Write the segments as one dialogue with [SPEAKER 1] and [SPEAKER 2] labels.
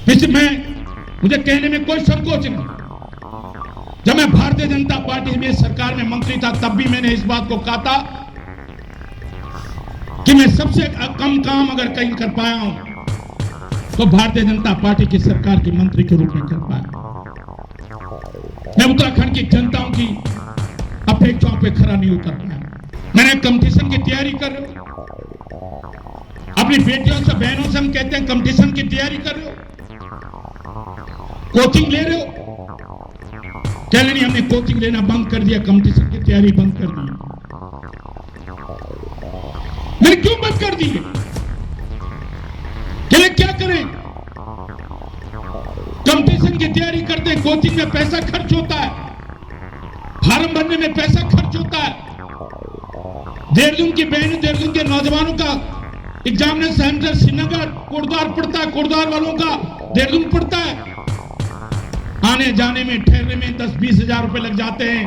[SPEAKER 1] मुझे कहने में कोई संकोच नहीं। जब मैं भारतीय जनता पार्टी में सरकार में मंत्री था तब भी मैंने इस बात को कहा था कि मैं सबसे कम काम अगर कहीं कर पाया हूं तो भारतीय जनता पार्टी की सरकार के मंत्री के रूप में कर पाया। मैं उत्तराखंड की जनताओं की अपेक्षाओं पे खरा नहीं उतर पाया। मैंने कंपटीशन की तैयारी कर रहे हो, अपनी बेटियों से बहनों से हम कहते हैं कंपटीशन की तैयारी कर रहे हो, कोचिंग ले रहे हो। कह रहे नहीं हमने कोचिंग लेना बंद कर दिया, कंपटीशन की तैयारी बंद कर दी। मैंने क्यों बंद कर दी? क्या करें? कंपटीशन की तैयारी करते हैं, कोचिंग में पैसा खर्च होता है, फार्म भरने में पैसा खर्च होता है। देहरादून की बहन, देहरादून के नौजवानों का एग्जामिनेशन सेंटर श्रीनगर कोटद्वार पड़ता है, कोटद्वार वालों का देहरादून पड़ता है। आने जाने में ठहरने में 10-20 हजार रुपए लग जाते हैं।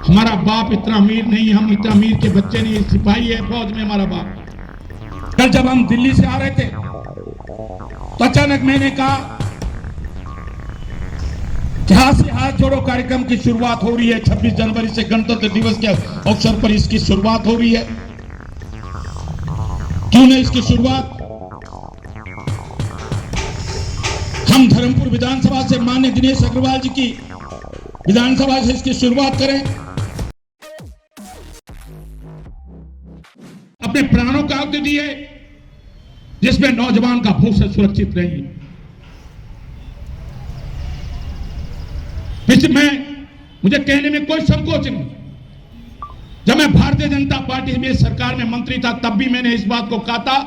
[SPEAKER 1] हमारा बाप इतना अमीर नहीं, हम इतना अमीर के बच्चे नहीं, सिपाही है फौज में हमारा बाप। कल जब हम दिल्ली से आ रहे थे तो अचानक मैंने कहा कि हाथ से हाथ जोड़ो कार्यक्रम की शुरुआत हो रही है। 26 जनवरी से गणतंत्र दिवस के अवसर पर इसकी शुरुआत हो रही है। क्यों नहीं इसकी शुरुआत हम धर्मपुर विधानसभा से माननीय दिनेश अग्रवाल जी की विधानसभा से इसकी शुरुआत करें। अपने प्राणों का आहुति दिए जिसमें नौजवान का भविष्य सुरक्षित रहे। मुझे कहने में कोई संकोच नहीं। जब मैं भारतीय जनता पार्टी में सरकार में मंत्री था तब भी मैंने इस बात को कहा था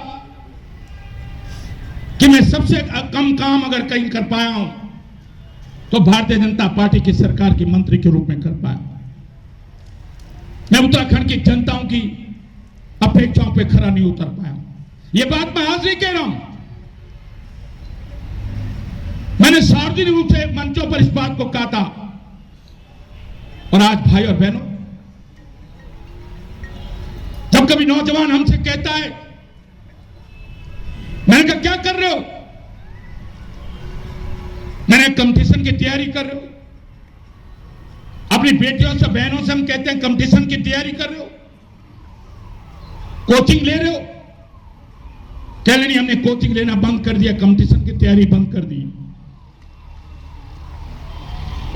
[SPEAKER 1] कि मैं सबसे कम काम अगर कहीं कर पाया हूं तो भारतीय जनता पार्टी की सरकार के मंत्री के रूप में कर पाया। मैं उत्तराखंड की जनताओं की अपेक्षाओं पे खरा नहीं उतर पाया। यह बात मैं आज नहीं कह रहा हूं, मैंने सार्वजनिक रूप से मंचों पर इस बात को कहा था। और आज भाई और बहनों, जब कभी नौजवान हमसे कहता है, मैंने कहा क्या कर रहे हो? मैंने कंपटीशन की तैयारी कर रहे हो। अपनी बेटियों से बहनों से हम कहते हैं कंपटीशन की तैयारी कर रहे हो, कोचिंग ले रहे हो। कह रहे नहीं हमने कोचिंग लेना बंद कर दिया, कंपटीशन की तैयारी बंद कर दी।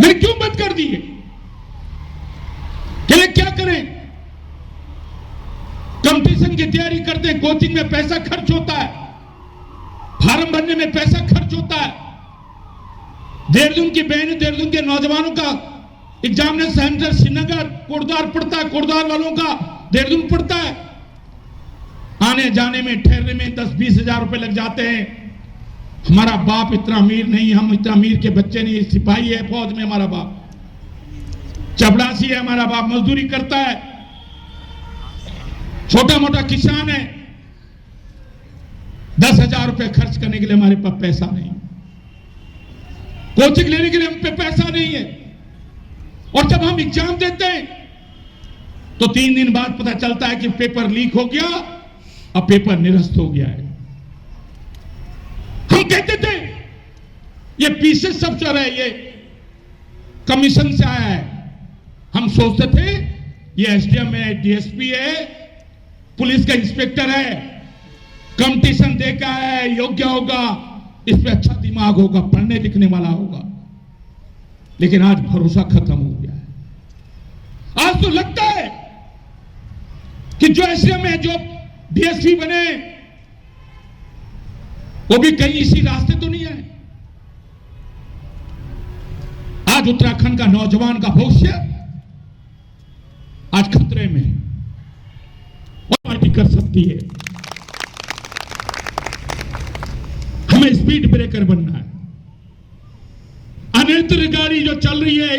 [SPEAKER 1] मैंने क्यों बंद कर दी? क्या करें? कंपटीशन की तैयारी करते हैं, कोचिंग में पैसा खर्च होता है, फार्म भरने में पैसा खर्च होता है। देहरादून की बहन, देहरादून के नौजवानों का एग्जामिनेशन सेंटर श्रीनगर कोटद्वार पड़ता है, कोटद्वार वालों का देहरादून पड़ता है। आने जाने में ठहरने में 10-20 हजार रुपए लग जाते हैं। हमारा बाप इतना अमीर नहीं, हम इतना अमीर के बच्चे नहीं, सिपाही है फौज में हमारा बाप, चपरासी है हमारा बाप, मजदूरी करता है, छोटा मोटा किसान है। 10,000 रुपए खर्च करने के लिए हमारे पास पैसा नहीं, कोचिंग लेने के लिए हम पे पैसा नहीं है। और जब हम एग्जाम देते हैं तो 3 दिन बाद पता चलता है कि पेपर लीक हो गया, अब पेपर निरस्त हो गया है। हम कहते थे ये पीछे सब चल रहा है, ये कमीशन से आया है। हम सोचते थे ये एसडीएम है, डीएसपी है, पुलिस का इंस्पेक्टर है, कंपटीशन देखा है, योग्य होगा, इस पे अच्छा दिमाग होगा, पढ़ने लिखने वाला होगा। लेकिन आज भरोसा खत्म हो गया है। आज तो लगता है कि जो एसडीएम है, जो डीएसपी बने, वो भी कहीं इसी रास्ते तो नहीं है। आज उत्तराखंड का नौजवान का भविष्य आज खतरे में है। पार्टी कर सकती है, हमें स्पीड ब्रेकर बनना है। अनियंत्रित गाड़ी जो चल रही है,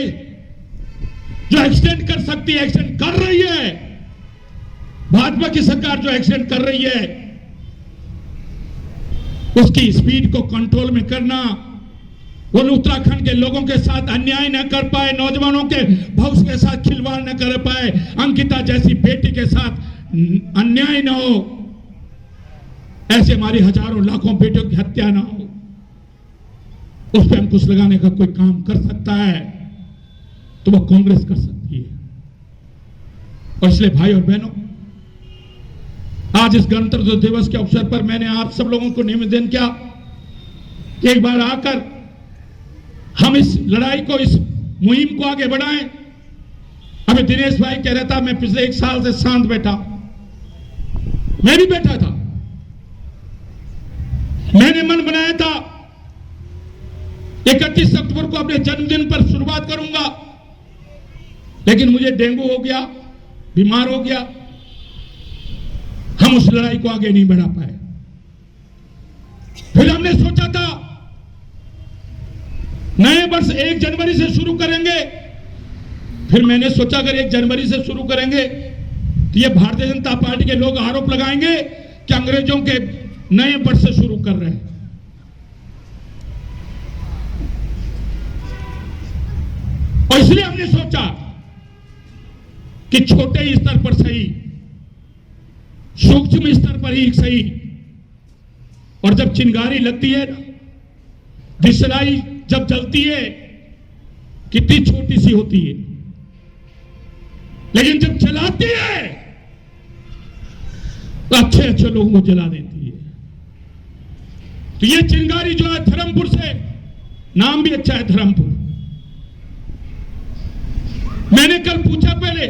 [SPEAKER 1] जो एक्सीडेंट कर सकती है, एक्सीडेंट कर रही है, भाजपा की सरकार जो एक्सीडेंट कर रही है, उसकी स्पीड को कंट्रोल में करना, वो उत्तराखंड के लोगों के साथ अन्याय न कर पाए, नौजवानों के भविष्य के साथ खिलवाड़ न कर पाए, अंकिता जैसी बेटी के साथ अन्याय न हो, ऐसे हमारी हजारों लाखों बेटियों की हत्या न हो। उस पर अंकुश लगाने का कोई काम कर सकता है तो वह कांग्रेस कर सकती है। और इसलिए भाई और बहनों, आज इस गणतंत्र दिवस के अवसर पर मैंने आप सब लोगों को निवेदन किया कि एक बार आकर हम इस लड़ाई को, इस मुहिम को आगे बढ़ाएं। अभी दिनेश भाई कह रहा था मैं पिछले 1 साल से शांत बैठा, मैं भी बैठा था। मैंने मन बनाया था 31 अक्टूबर को अपने जन्मदिन पर शुरुआत करूंगा, लेकिन मुझे डेंगू हो गया, बीमार हो गया, हम उस लड़ाई को आगे नहीं बढ़ा पाए। फिर हमने सोचा था नए वर्ष 1 जनवरी से शुरू करेंगे। फिर मैंने सोचा अगर 1 जनवरी से शुरू करेंगे तो ये भारतीय जनता पार्टी के लोग आरोप लगाएंगे कि अंग्रेजों के नए वर्ष से शुरू कर रहे हैं। और इसलिए हमने सोचा कि छोटे स्तर पर सही, सूक्ष्म स्तर पर ही सही, और जब चिंगारी लगती है ना, दिशलाई जब जलती है कितनी छोटी सी होती है, लेकिन जब जलाती है तो अच्छे अच्छे लोगों को जला देती है। तो ये चिंगारी जो है धर्मपुर से, नाम भी अच्छा है धर्मपुर। मैंने कल पूछा पहले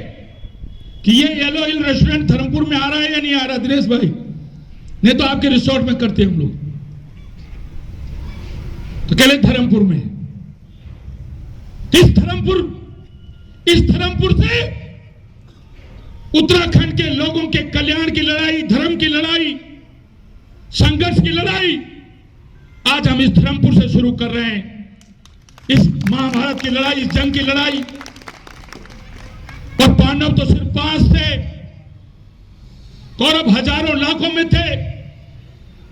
[SPEAKER 1] कि ये येलो हिल रेस्टोरेंट धर्मपुर में आ रहा है या नहीं आ रहा दिनेश भाई? नहीं तो आपके रिसोर्ट में करते हम लोग, तो कह धर्मपुर में। इस धर्मपुर से उत्तराखंड के लोगों के कल्याण की लड़ाई, धर्म की लड़ाई, संघर्ष की लड़ाई आज हम इस धर्मपुर से शुरू कर रहे हैं। इस महाभारत की लड़ाई, इस जंग की लड़ाई। और पांडव तो सिर्फ 5 थे, कौरव हजारों लाखों में थे।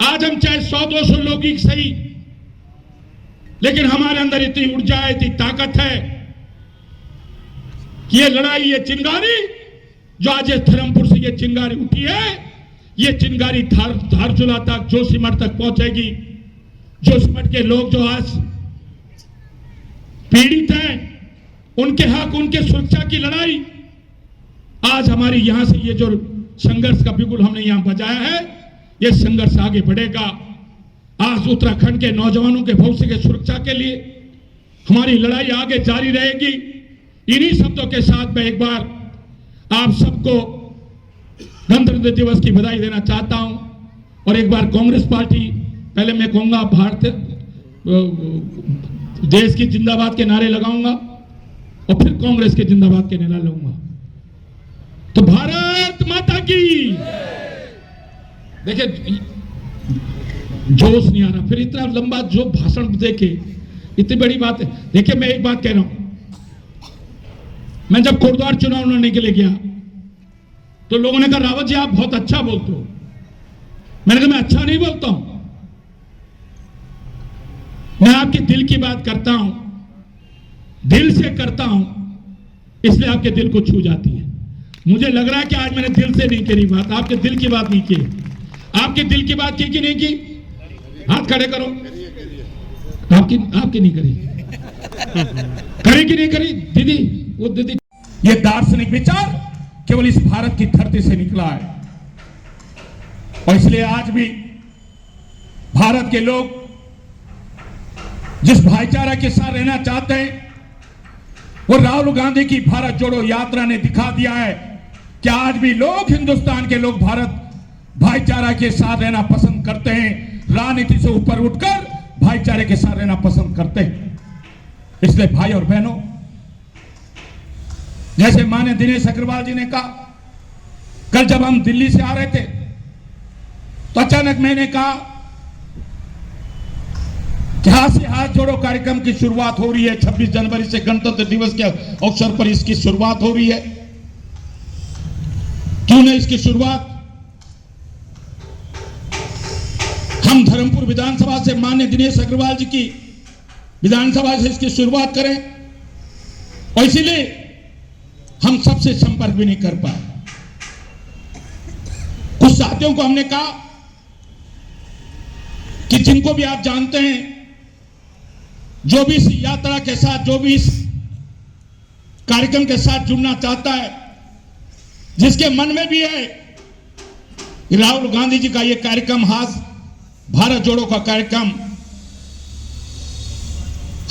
[SPEAKER 1] आज हम चाहे 100-200 लोग ही सही, लेकिन हमारे अंदर इतनी ऊर्जा है, इतनी ताकत है कि ये लड़ाई, ये चिंगारी जो आज इस धर्मपुर से ये चिंगारी उठी है, ये चिंगारी धारचूला तक, जोशीमठ तक पहुंचेगी। जोशीमठ के लोग जो आज पीड़ित हैं, उनके हक, उनके सुरक्षा की लड़ाई, आज हमारी यहां से ये जो संघर्ष का बिगुल हमने यहां बजाया है, ये संघर्ष आगे बढ़ेगा। आज उत्तराखंड के नौजवानों के भविष्य की सुरक्षा के लिए हमारी लड़ाई आगे जारी रहेगी। इन्हीं शब्दों के साथ मैं एक बार आप सबको गणतंत्र दिवस की बधाई देना चाहता हूं। और एक बार कांग्रेस पार्टी, पहले मैं कहूंगा भारत देश की जिंदाबाद के नारे लगाऊंगा और फिर कांग्रेस के जिंदाबाद के नारे लगाऊंगा। तो भारत माता की। देखिए जोश नहीं आ रहा, फिर इतना लंबा जो भाषण देके इतनी बड़ी बात है। देखिए मैं एक बात कह रहा हूं, मैं जब कोटद्वार चुनाव लड़ने के लिए गया तो लोगों ने कहा रावत जी आप बहुत अच्छा बोलते हो। मैंने कहा मैं अच्छा नहीं बोलता हूं, मैं आपके दिल की बात करता हूं, दिल से करता हूं, इसलिए आपके दिल को छू जाती है। मुझे लग रहा है कि आज मैंने दिल से नहीं करी बात, आपके दिल की बात नहीं की। आपके दिल की बात की कि नहीं की? हाथ खड़े करो। आपकी नहीं करी, करी कि नहीं करी? दीदी, वो दीदी, ये दार्शनिक विचार केवल इस भारत की धरती से निकला है। और इसलिए आज भी भारत के लोग जिस भाईचारा के साथ रहना चाहते हैं, वो राहुल गांधी की भारत जोड़ो यात्रा ने दिखा दिया है कि आज भी लोग, हिंदुस्तान के लोग भारत भाईचारा के साथ रहना पसंद करते हैं। राजनीति से ऊपर उठकर भाईचारे के साथ रहना पसंद करते हैं। इसलिए भाई और बहनों, जैसे माननीय दिनेश अग्रवाल जी ने कहा, कल जब हम दिल्ली से आ रहे थे तो अचानक मैंने कहा कि हाथ से हाथ जोड़ो कार्यक्रम की शुरुआत हो रही है। 26 जनवरी से गणतंत्र दिवस के अवसर पर इसकी शुरुआत हो रही है। क्यों नहीं इसकी शुरुआत हम धर्मपुर विधानसभा से, माननीय दिनेश अग्रवाल जी की विधानसभा से इसकी शुरुआत करें? और इसीलिए हम सबसे संपर्क भी नहीं कर पाए। कुछ साथियों को हमने कहा कि जिनको भी आप जानते हैं जो भी इस यात्रा के साथ, जो भी इस कार्यक्रम के साथ जुड़ना चाहता है, जिसके मन में भी है कि राहुल गांधी जी का यह कार्यक्रम, भारत जोड़ो का कार्यक्रम,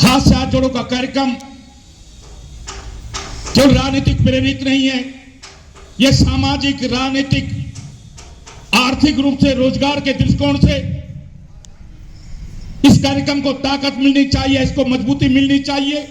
[SPEAKER 1] हाथ से हाथ जोड़ो का कार्यक्रम जो राजनीतिक प्रेरित नहीं है, यह सामाजिक, राजनीतिक, आर्थिक रूप से, रोजगार के दृष्टिकोण से इस कार्यक्रम को ताकत मिलनी चाहिए, इसको मजबूती मिलनी चाहिए।